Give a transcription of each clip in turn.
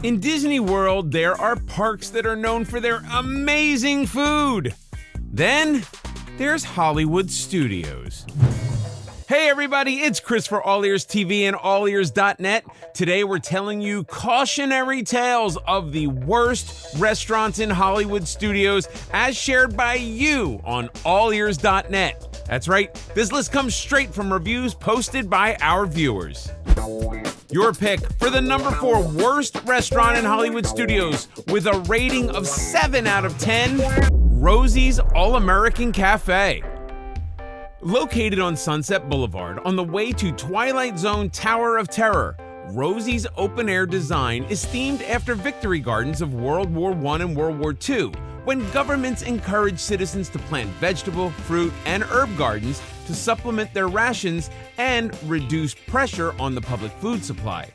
In Disney World, there are parks that are known for their amazing food. Then, there's Hollywood Studios. Hey everybody, it's Chris for AllEars TV and AllEars.net. Today we're telling you cautionary tales of the worst restaurants in Hollywood Studios as shared by you on AllEars.net. That's right, this list comes straight from reviews posted by our viewers. Your pick for the number 4 worst restaurant in Hollywood Studios with a rating of 7 out of 10, Rosies All-American Cafe. Located on Sunset Boulevard on the way to Twilight Zone Tower of Terror, Rosie's open-air design is themed after victory gardens of World War I and World War II, when governments encouraged citizens to plant vegetable, fruit, and herb gardens to supplement their rations and reduce pressure on the public food supply.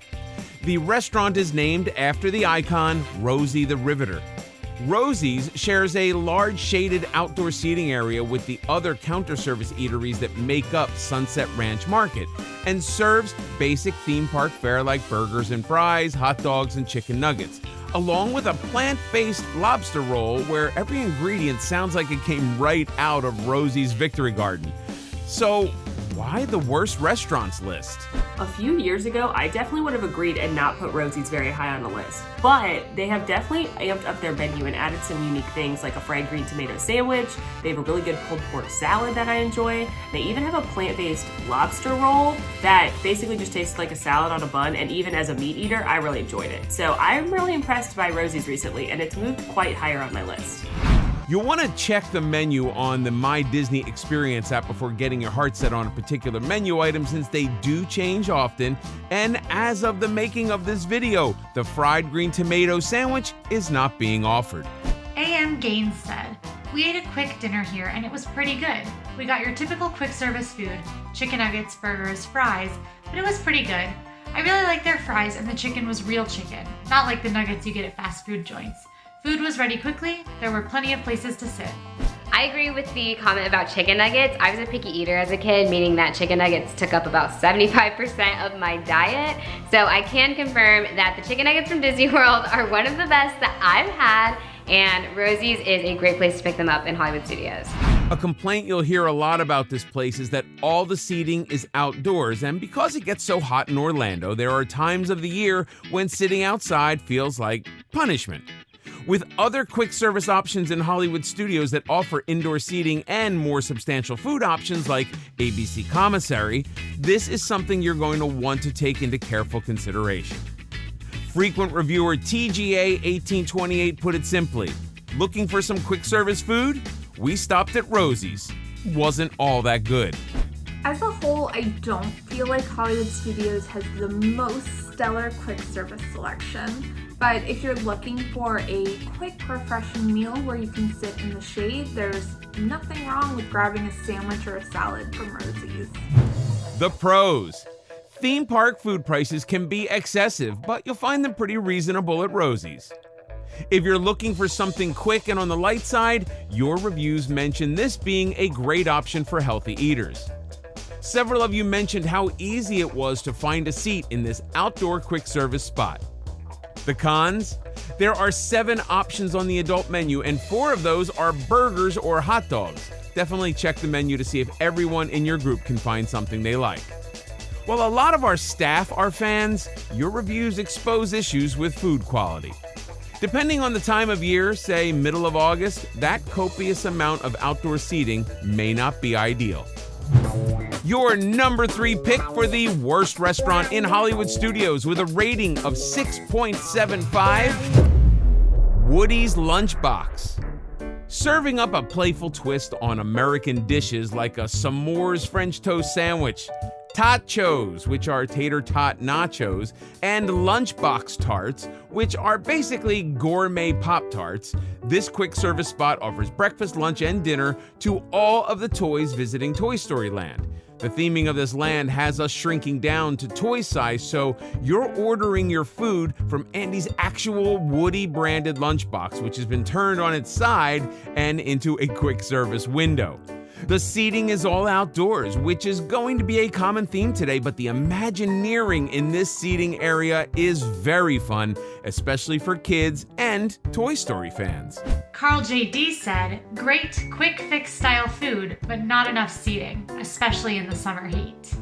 The restaurant is named after the icon Rosie the Riveter. Rosie's shares a large shaded outdoor seating area with the other counter service eateries that make up Sunset Ranch Market and serves basic theme park fare like burgers and fries, hot dogs, and chicken nuggets, along with a plant-based lobster roll where every ingredient sounds like it came right out of Rosie's Victory Garden. So, why the worst restaurants list? A few years ago, I definitely would have agreed and not put Rosie's very high on the list. But they have definitely amped up their menu and added some unique things like a fried green tomato sandwich. They have a really good pulled pork salad that I enjoy. They even have a plant-based lobster roll that basically just tastes like a salad on a bun, and even as a meat eater, I really enjoyed it. So I'm really impressed by Rosie's recently, and it's moved quite higher on my list. You'll want to check the menu on the My Disney Experience app before getting your heart set on a particular menu item, since they do change often. And as of the making of this video, the fried green tomato sandwich is not being offered. A.M. Gaines said, "We ate a quick dinner here and it was pretty good. We got your typical quick service food, chicken nuggets, burgers, fries, but it was pretty good. I really liked their fries and the chicken was real chicken, not like the nuggets you get at fast food joints. Food was ready quickly, there were plenty of places to sit." I agree with the comment about chicken nuggets. I was a picky eater as a kid, meaning that chicken nuggets took up about 75% of my diet. So I can confirm that the chicken nuggets from Disney World are one of the best that I've had, and Rosie's is a great place to pick them up in Hollywood Studios. A complaint you'll hear a lot about this place is that all the seating is outdoors, and because it gets so hot in Orlando, there are times of the year when sitting outside feels like punishment. With other quick service options in Hollywood Studios that offer indoor seating and more substantial food options like ABC Commissary, this is something you're going to want to take into careful consideration. Frequent reviewer TGA1828 put it simply, looking for some quick service food? We stopped at Rosie's. Wasn't all that good. As a whole, I don't feel like Hollywood Studios has the most stellar quick service selection. But if you're looking for a quick, refreshing meal where you can sit in the shade, there's nothing wrong with grabbing a sandwich or a salad from Rosie's. The pros. Theme park food prices can be excessive, but you'll find them pretty reasonable at Rosie's. If you're looking for something quick and on the light side, your reviews mention this being a great option for healthy eaters. Several of you mentioned how easy it was to find a seat in this outdoor quick service spot. The cons? There are 7 options on the adult menu, and 4 of those are burgers or hot dogs. Definitely check the menu to see if everyone in your group can find something they like. While a lot of our staff are fans, your reviews expose issues with food quality. Depending on the time of year, say middle of August, that copious amount of outdoor seating may not be ideal. Your number 3 pick for the worst restaurant in Hollywood Studios with a rating of 6.75, Woody's Lunchbox. Serving up a playful twist on American dishes like a s'mores French toast sandwich, tachos, which are tater tot nachos, and lunchbox tarts, which are basically gourmet Pop-Tarts, this quick service spot offers breakfast, lunch, and dinner to all of the toys visiting Toy Story Land. The theming of this land has us shrinking down to toy size, so you're ordering your food from Andy's actual Woody branded lunchbox, which has been turned on its side and into a quick service window. The seating is all outdoors, which is going to be a common theme today, but the Imagineering in this seating area is very fun, especially for kids and Toy Story fans. Carl J.D. said, great quick fix style food, but not enough seating, especially in the summer heat.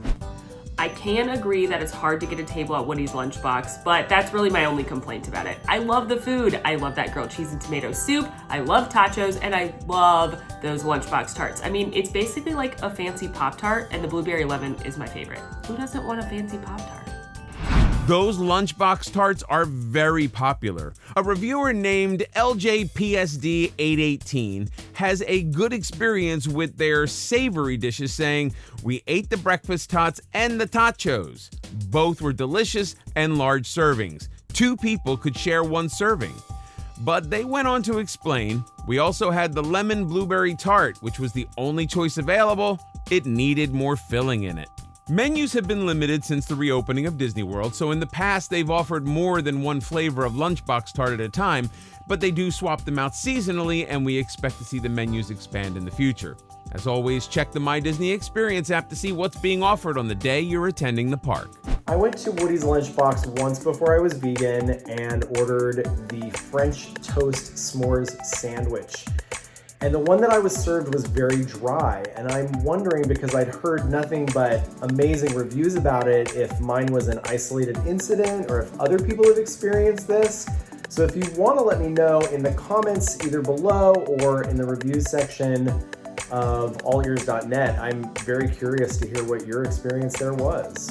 I can agree that it's hard to get a table at Woody's Lunchbox, but that's really my only complaint about it. I love the food. I love that grilled cheese and tomato soup. I love tachos, and I love those Lunchbox tarts. I mean, it's basically like a fancy Pop-Tart, and the blueberry lemon is my favorite. Who doesn't want a fancy Pop-Tart? Those Lunchbox tarts are very popular. A reviewer named LJPSD818 has a good experience with their savory dishes, saying, "We ate the breakfast tots and the tachos. Both were delicious and large servings. 2 people could share 1 serving." But they went on to explain, "We also had the lemon blueberry tart, which was the only choice available. It needed more filling in it." Menus have been limited since the reopening of Disney World, so in the past they've offered more than 1 flavor of Lunchbox tart at a time, but they do swap them out seasonally, and we expect to see the menus expand in the future. As always, check the My Disney Experience app to see what's being offered on the day you're attending the park. I went to Woody's Lunchbox once before I was vegan and ordered the French toast s'mores sandwich. And the one that I was served was very dry, and I'm wondering, because I'd heard nothing but amazing reviews about it, if mine was an isolated incident or if other people have experienced this. So if you want to let me know in the comments either below or in the reviews section of AllEars.net, I'm very curious to hear what your experience there was.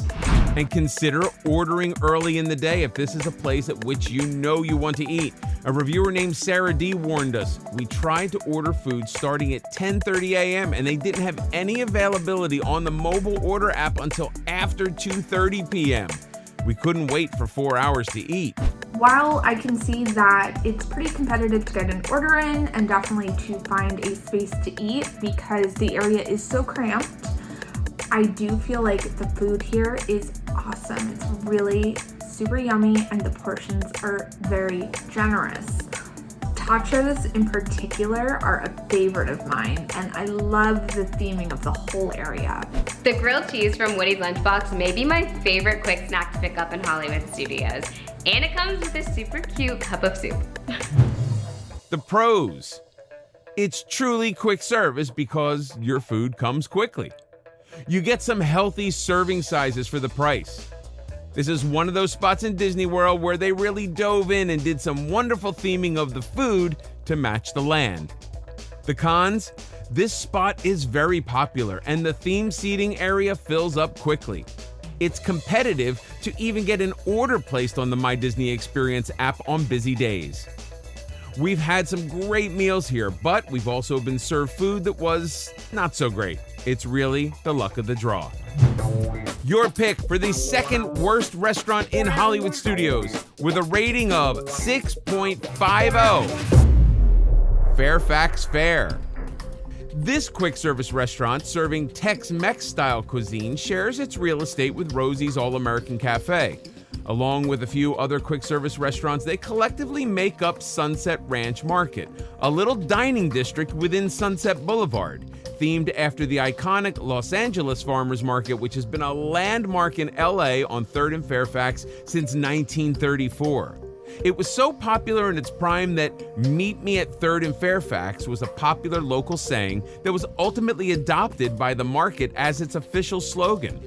And consider ordering early in the day if this is a place at which you know you want to eat. A reviewer named Sarah D warned us, "We tried to order food starting at 10:30 a.m. and they didn't have any availability on the mobile order app until after 2:30 p.m. We couldn't wait for 4 hours to eat." While I can see that it's pretty competitive to get an order in and definitely to find a space to eat because the area is so cramped, I do feel like the food here is awesome. It's really super yummy and the portions are very generous. Tachos in particular are a favorite of mine, and I love the theming of the whole area. The grilled cheese from Woody's Lunchbox may be my favorite quick snack to pick up in Hollywood Studios. And it comes with a super cute cup of soup. The pros. It's truly quick service because your food comes quickly. You get some healthy serving sizes for the price. This is one of those spots in Disney World where they really dove in and did some wonderful theming of the food to match the land. The cons? This spot is very popular and the theme seating area fills up quickly. It's competitive to even get an order placed on the My Disney Experience app on busy days. We've had some great meals here, but we've also been served food that was not so great. It's really the luck of the draw. Your pick for the second worst restaurant in Hollywood Studios with a rating of 6.50. Fairfax Fare. This quick service restaurant serving Tex-Mex style cuisine shares its real estate with Rosies All-American Cafe. Along with a few other quick service restaurants, they collectively make up Sunset Ranch Market, a little dining district within Sunset Boulevard, themed after the iconic Los Angeles Farmers Market, which has been a landmark in LA on 3rd and Fairfax since 1934. It was so popular in its prime that "Meet me at 3rd and Fairfax" was a popular local saying that was ultimately adopted by the market as its official slogan.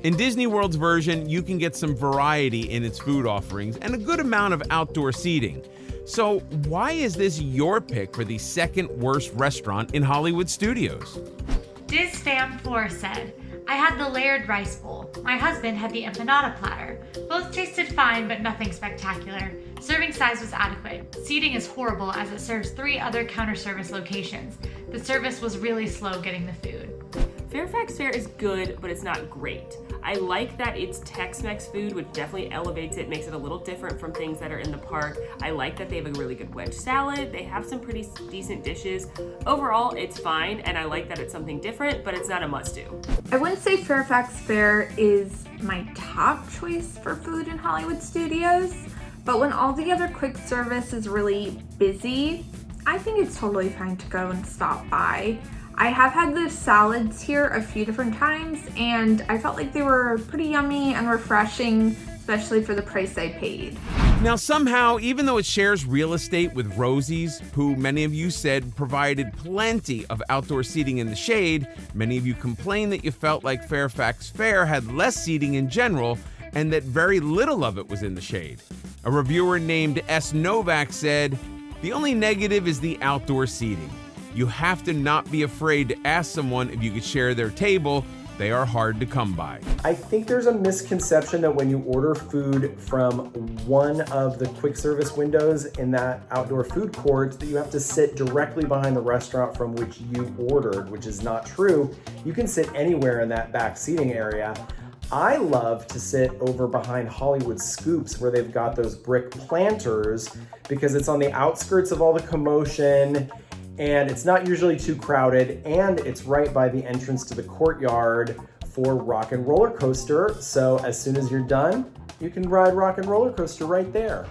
In Disney World's version, you can get some variety in its food offerings and a good amount of outdoor seating. So why is this your pick for the second worst restaurant in Hollywood Studios? DizFam4 said, I had the layered rice bowl. My husband had the empanada platter. Both tasted fine, but nothing spectacular. Serving size was adequate. Seating is horrible as it serves 3 other counter service locations. The service was really slow getting the food. Fairfax Fare is good, but it's not great. I like that it's Tex-Mex food, which definitely elevates it, makes it a little different from things that are in the park. I like that they have a really good wedge salad. They have some pretty decent dishes. Overall, it's fine, and I like that it's something different, but it's not a must-do. I wouldn't say Fairfax Fare is my top choice for food in Hollywood Studios, but when all the other quick service is really busy, I think it's totally fine to go and stop by. I have had the salads here a few different times, and I felt like they were pretty yummy and refreshing, especially for the price I paid. Now somehow, even though it shares real estate with Rosies, who many of you said provided plenty of outdoor seating in the shade, many of you complained that you felt like Fairfax Fare had less seating in general and that very little of it was in the shade. A reviewer named S. Novak said, "The only negative is the outdoor seating. You have to not be afraid to ask someone if you could share their table. They are hard to come by." I think there's a misconception that when you order food from one of the quick service windows in that outdoor food court, that you have to sit directly behind the restaurant from which you ordered, which is not true. You can sit anywhere in that back seating area. I love to sit over behind Hollywood Scoops where they've got those brick planters because it's on the outskirts of all the commotion and it's not usually too crowded, and it's right by the entrance to the courtyard for Rock and Roller Coaster. So as soon as you're done, you can ride Rock and Roller Coaster right there.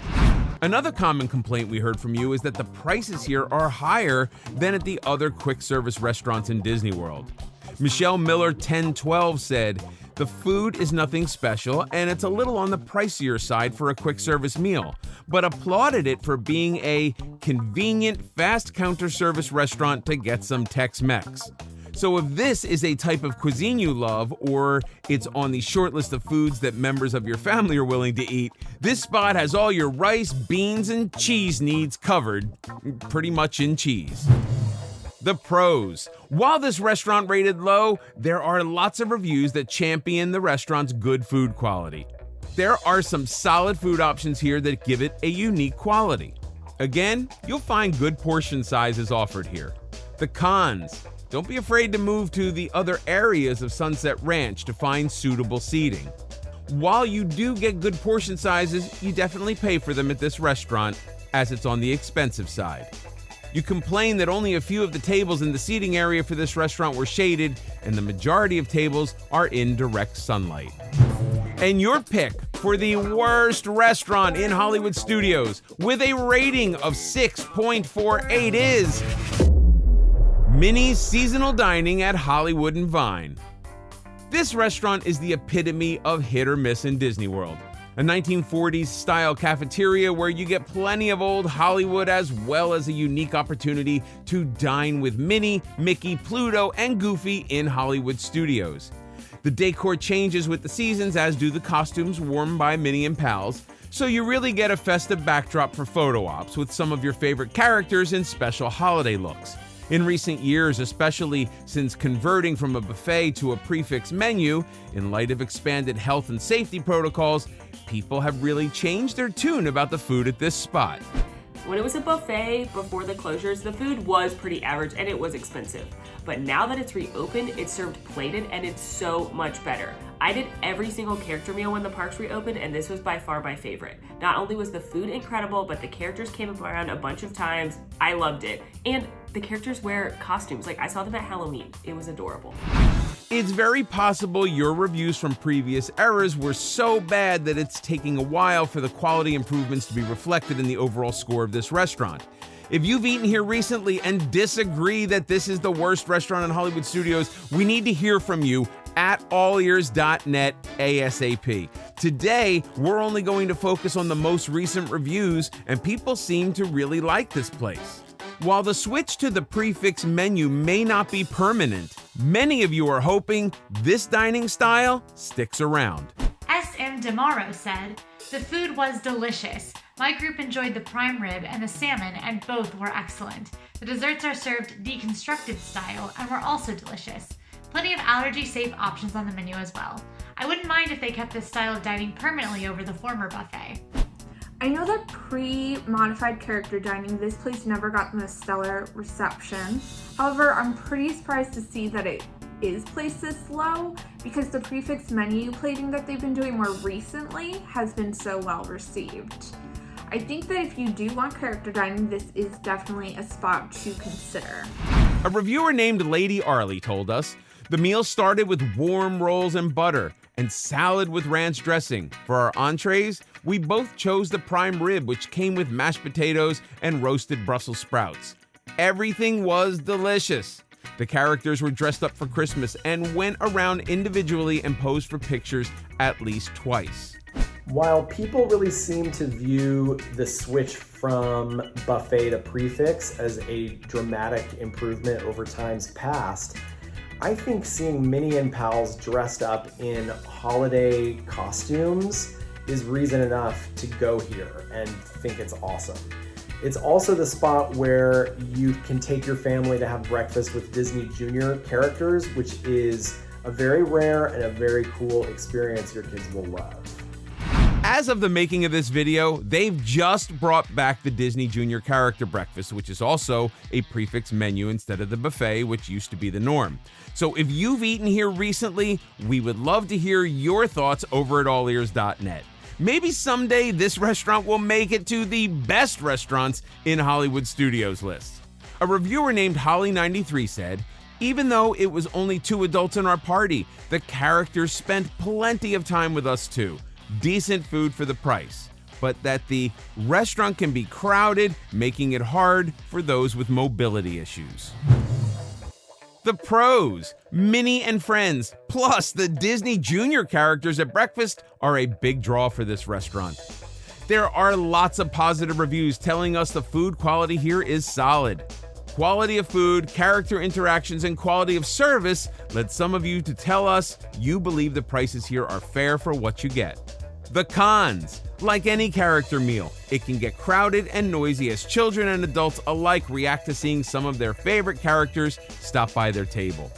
Another common complaint we heard from you is that the prices here are higher than at the other quick service restaurants in Disney World. Michelle Miller 1012 said, "The food is nothing special and it's a little on the pricier side for a quick service meal, but applauded it for being a convenient fast counter service restaurant to get some Tex-Mex." So if this is a type of cuisine you love, or it's on the short list of foods that members of your family are willing to eat, this spot has all your rice, beans, and cheese needs covered, pretty much in cheese. The pros. While this restaurant rated low, there are lots of reviews that champion the restaurant's good food quality. There are some solid food options here that give it a unique quality. Again, you'll find good portion sizes offered here. The cons. Don't be afraid to move to the other areas of Sunset Ranch to find suitable seating. While you do get good portion sizes, you definitely pay for them at this restaurant, as it's on the expensive side. You complain that only a few of the tables in the seating area for this restaurant were shaded, and the majority of tables are in direct sunlight. And your pick for the worst restaurant in Hollywood Studios with a rating of 6.48 is Minnie's Seasonal Dining at Hollywood and Vine. This restaurant is the epitome of hit or miss in Disney World. A 1940s style cafeteria where you get plenty of old Hollywood as well as a unique opportunity to dine with Minnie, Mickey, Pluto, and Goofy in Hollywood Studios. The decor changes with the seasons, as do the costumes worn by Minnie and pals, so you really get a festive backdrop for photo ops with some of your favorite characters in special holiday looks. In recent years, especially since converting from a buffet to a prefix menu, in light of expanded health and safety protocols, people have really changed their tune about the food at this spot. When it was a buffet before the closures, the food was pretty average and it was expensive. But now that it's reopened, it's served plated and it's so much better. I did every single character meal when the parks reopened, and this was by far my favorite. Not only was the food incredible, but the characters came around a bunch of times. I loved it. And the characters wear costumes. Like, I saw them at Halloween. It was adorable. It's very possible your reviews from previous eras were so bad that it's taking a while for the quality improvements to be reflected in the overall score of this restaurant. If you've eaten here recently and disagree that this is the worst restaurant in Hollywood Studios, we need to hear from you at AllEars.net ASAP. Today, we're only going to focus on the most recent reviews, and people seem to really like this place. While the switch to the prefix menu may not be permanent, many of you are hoping this dining style sticks around. S.M. DeMauro said, "The food was delicious. My group enjoyed the prime rib and the salmon, and both were excellent. The desserts are served deconstructed style and were also delicious. Plenty of allergy-safe options on the menu as well. I wouldn't mind if they kept this style of dining permanently over the former buffet." I know that pre-modified character dining, this place never got the stellar reception. However, I'm pretty surprised to see that it is placed this low because the prefix menu plating that they've been doing more recently has been so well received. I think that if you do want character dining, this is definitely a spot to consider. A reviewer named Lady Arlie told us, "The meal started with warm rolls and butter and salad with ranch dressing. For our entrees, we both chose the prime rib, which came with mashed potatoes and roasted Brussels sprouts. Everything was delicious. The characters were dressed up for Christmas and went around individually and posed for pictures at least twice. While people really seem to view the switch from buffet to prefix as a dramatic improvement over times past, I think seeing Minnie and pals dressed up in holiday costumes is reason enough to go here and think it's awesome. It's also the spot where you can take your family to have breakfast with Disney Junior characters, which is a very rare and a very cool experience your kids will love. As of the making of this video, they've just brought back the Disney Junior character breakfast, which is also a prefix menu instead of the buffet, which used to be the norm. So if you've eaten here recently, we would love to hear your thoughts over at AllEars.net. Maybe someday this restaurant will make it to the best restaurants in Hollywood Studios list. A reviewer named Holly93 said, "Even though it was only 2 adults in our party, the characters spent plenty of time with us too. Decent food for the price, but that the restaurant can be crowded, making it hard for those with mobility issues." The pros, Minnie and friends, plus the Disney Junior characters at breakfast are a big draw for this restaurant. There are lots of positive reviews telling us the food quality here is solid. Quality of food, character interactions, and quality of service led some of you to tell us you believe the prices here are fair for what you get. The cons, like any character meal, it can get crowded and noisy as children and adults alike react to seeing some of their favorite characters stop by their table.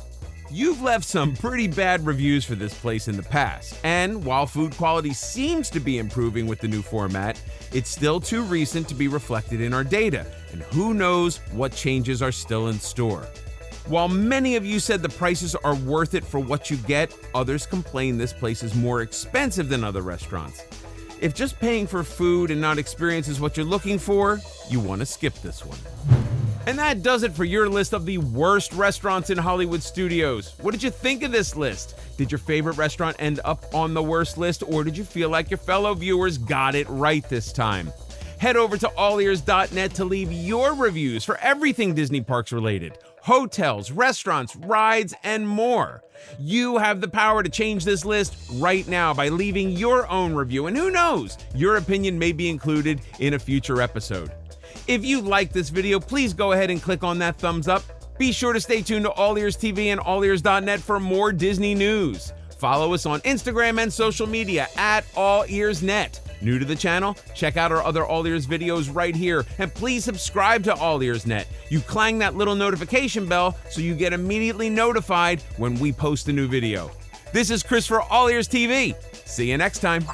You've left some pretty bad reviews for this place in the past, and while food quality seems to be improving with the new format, it's still too recent to be reflected in our data, and who knows what changes are still in store. While many of you said the prices are worth it for what you get, others complain this place is more expensive than other restaurants. If just paying for food and not experience is what you're looking for, you want to skip this one. And that does it for your list of the worst restaurants in Hollywood Studios. What did you think of this list? Did your favorite restaurant end up on the worst list, or did you feel like your fellow viewers got it right this time? Head over to AllEars.net to leave your reviews for everything Disney Parks related. Hotels, restaurants, rides, and more. You have the power to change this list right now by leaving your own review, and who knows, your opinion may be included in a future episode. If you like this video, please go ahead and click on that thumbs up. Be sure to stay tuned to AllEars TV and AllEars.net for more Disney news. Follow us on Instagram and social media at AllEars.net. New to the channel? Check out our other AllEars videos right here, and please subscribe to AllEars.net. You clang that little notification bell so you get immediately notified when we post a new video. This is Chris for AllEars TV. See you next time.